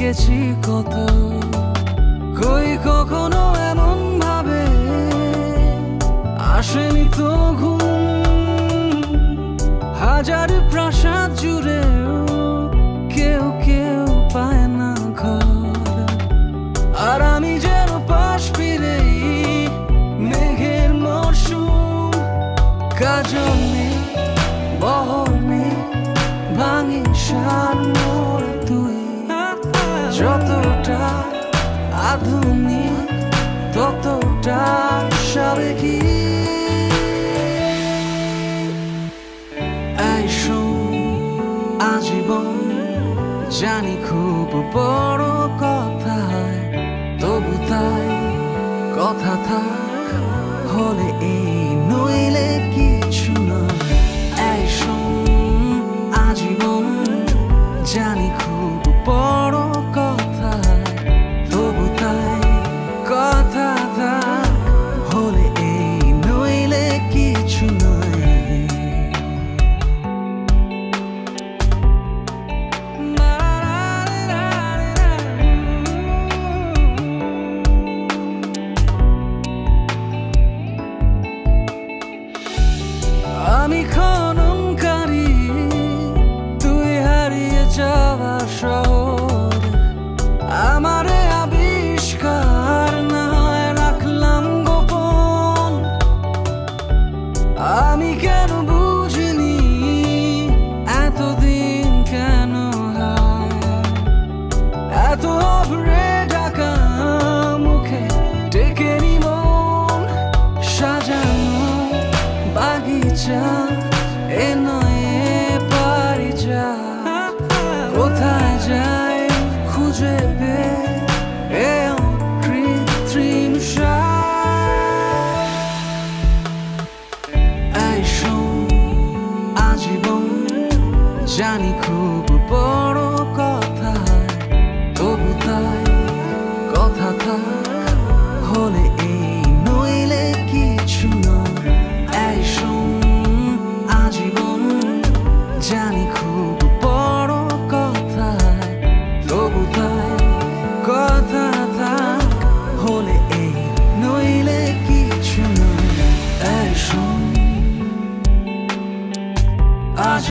জেগেছি কত, কই কখনো এমন ভাবে আসেনি তো ঘুম। হাজার প্রাসাদ জুড়ে কেউ কেউ পায় না ঘর, আর আমি যেন পাশ ফিরেই মেঘের মরশুম। কাজল নেই, বহর নেই, ভাঙি সার মোর তুই। যতটা আধুনিক ততটা সাবেকি। এই শোন, আজীবন জানি খুব বড় কথা হয়, তবু তাই কথা থাক হলে এই নইলে কিছু না। এই শোন, আজীবন জানি খুব বড় কথা হয়, তবু তাই কথা থাক হলে এই নইলে কিছু নয়। আমি খননকারী, তুই হারিয়ে যাওয়া শহর। আমারে আবিষ্কার না হয় রাখলাম গোপন। আমি কেন বুঝিনি এতদিন কেন হয় এত অভ্রে ঢাকা মুখে ডেকেনি মন। সাজানো বাগিচা এ নয় পারি যা, কোথায় যায় খুঁজে পেয়ে এ কৃত্রিম সার। এই শোন, আজীবন জানি খুব বড় কথা হয়, তবু তাই কথা থাক হলে এই নইলে কিছু নয়। এই শোন, আজীবন জানি খুব